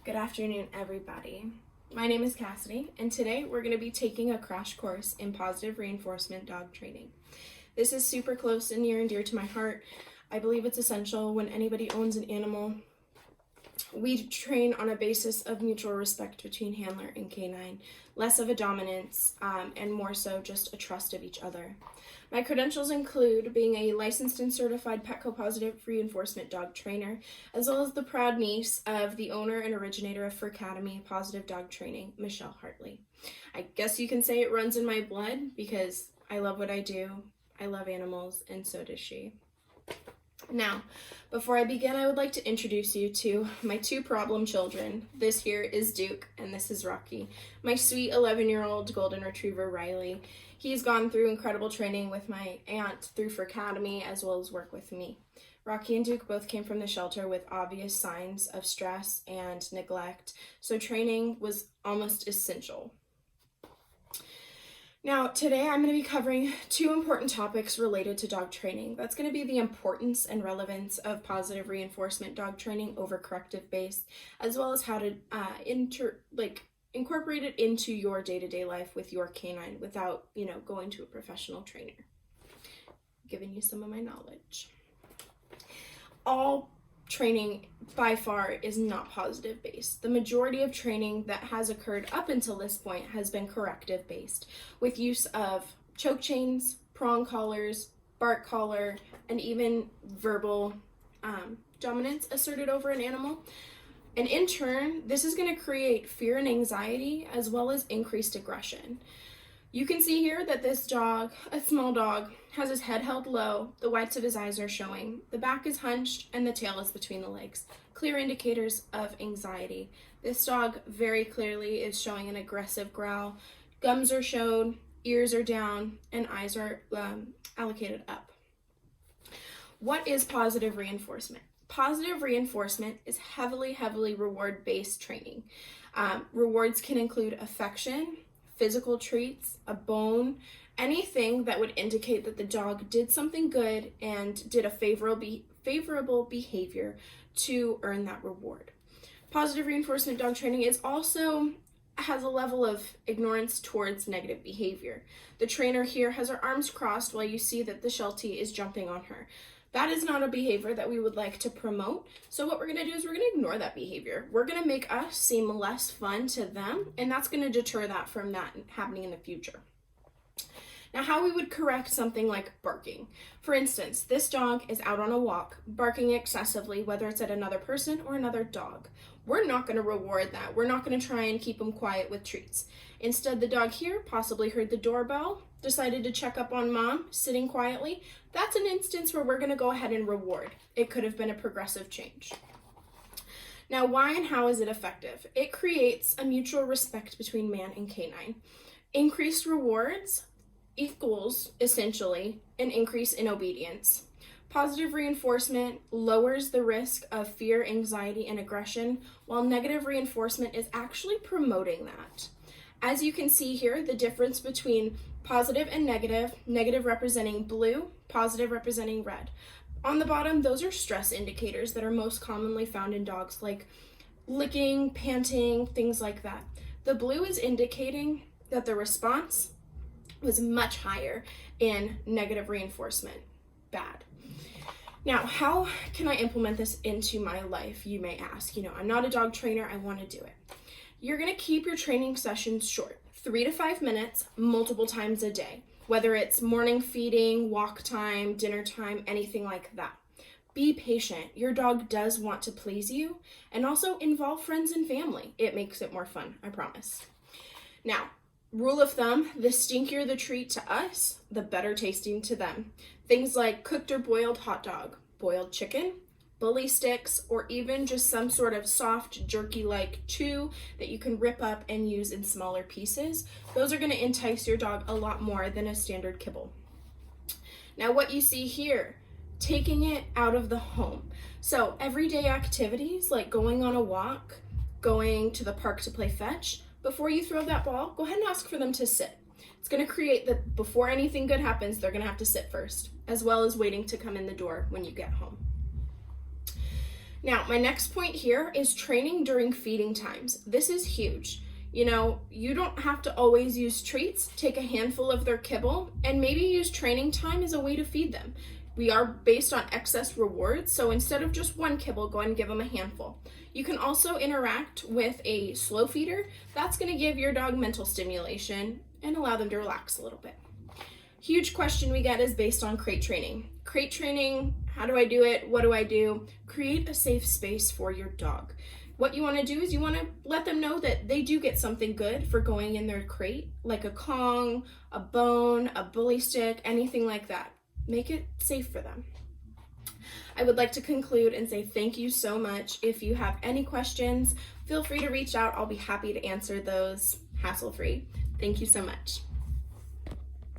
Good afternoon, everybody. My name is Cassidy, and today we're going to be taking a crash course in positive reinforcement dog training. This is super close and near and dear to my heart. I believe it's essential when anybody owns an animal. We train on a basis of mutual respect between handler and canine, less of a dominance, and more so just a trust of each other. My credentials include being a licensed and certified Petco positive reinforcement dog trainer, as well as the proud niece of the owner and originator of Academy Positive Dog Training, Michelle Hartley. I guess you can say it runs in my blood because I love what I do, I love animals, and so does she. Now, before I begin, I would like to introduce you to my two problem children. This here is Duke, and this is Rocky, my sweet 11-year-old golden retriever, Riley. He's gone through incredible training with my aunt through Academy, as well as work with me. Rocky and Duke both came from the shelter with obvious signs of stress and neglect, so training was almost essential. Now, today I'm going to be covering two important topics related to dog training. That's going to be the importance and relevance of positive reinforcement dog training over corrective-based, as well as how to incorporate it into your day-to-day life with your canine without, going to a professional trainer. I'm giving you some of my knowledge. All training by far is not positive based. The majority of training that has occurred up until this point has been corrective based, with use of choke chains, prong collars, bark collar, and even verbal dominance asserted over an animal. And in turn, this is going to create fear and anxiety as well as increased aggression. You can see here that this dog, a small dog, has his head held low, the whites of his eyes are showing, the back is hunched, and the tail is between the legs. Clear indicators of anxiety. This dog very clearly is showing an aggressive growl. Gums are showed, ears are down, and eyes are allocated up. What is positive reinforcement? Positive reinforcement is heavily reward-based training. Rewards can include affection, physical treats, a bone, anything that would indicate that the dog did something good and did a favorable behavior to earn that reward. Positive reinforcement dog training has a level of ignorance towards negative behavior. The trainer here has her arms crossed while you see that the Sheltie is jumping on her. That is not a behavior that we would like to promote. So what we're going to do is we're going to ignore that behavior. We're going to make us seem less fun to them, and that's going to deter that from that happening in the future. Now, how we would correct something like barking. For instance, this dog is out on a walk, barking excessively, whether it's at another person or another dog. We're not going to reward that. We're not going to try and keep him quiet with treats. Instead, the dog here possibly heard the doorbell, decided to check up on mom, sitting quietly. That's an instance where we're going to go ahead and reward. It could have been a progressive change. Now, why and how is it effective? It creates a mutual respect between man and canine. Increased rewards equals, essentially, an increase in obedience. Positive reinforcement lowers the risk of fear, anxiety, and aggression, while negative reinforcement is actually promoting that. As you can see here, the difference between positive and negative representing blue, positive representing red. On the bottom, those are stress indicators that are most commonly found in dogs, like licking, panting, things like that. The blue is indicating that the response was much higher in negative reinforcement, bad. Now, how can I implement this into my life, you may ask? I'm not a dog trainer, I want to do it. You're going to keep your training sessions short, 3 to 5 minutes, multiple times a day, whether it's morning feeding, walk time, dinner time, anything like that. Be patient. Your dog does want to please you, and also involve friends and family. It makes it more fun, I promise. Now, rule of thumb, the stinkier the treat to us, the better tasting to them. Things like cooked or boiled hot dog, boiled chicken, bully sticks, or even just some sort of soft, jerky-like chew that you can rip up and use in smaller pieces. Those are going to entice your dog a lot more than a standard kibble. Now, what you see here, taking it out of the home. So everyday activities like going on a walk, going to the park to play fetch, before you throw that ball, go ahead and ask for them to sit. It's going to create that before anything good happens, they're going to have to sit first, as well as waiting to come in the door when you get home. Now, my next point here is training during feeding times. This is huge. You know, you don't have to always use treats. Take a handful of their kibble and maybe use training time as a way to feed them. We are based on excess rewards, so instead of just one kibble, go ahead and give them a handful. You can also interact with a slow feeder. That's going to give your dog mental stimulation and allow them to relax a little bit. Huge question we get is based on crate training. Crate training, how do I do it? What do I do? Create a safe space for your dog. What you want to do is you want to let them know that they do get something good for going in their crate, like a Kong, a bone, a bully stick, anything like that. Make it safe for them. I would like to conclude and say thank you so much. If you have any questions, feel free to reach out. I'll be happy to answer those hassle-free. Thank you so much.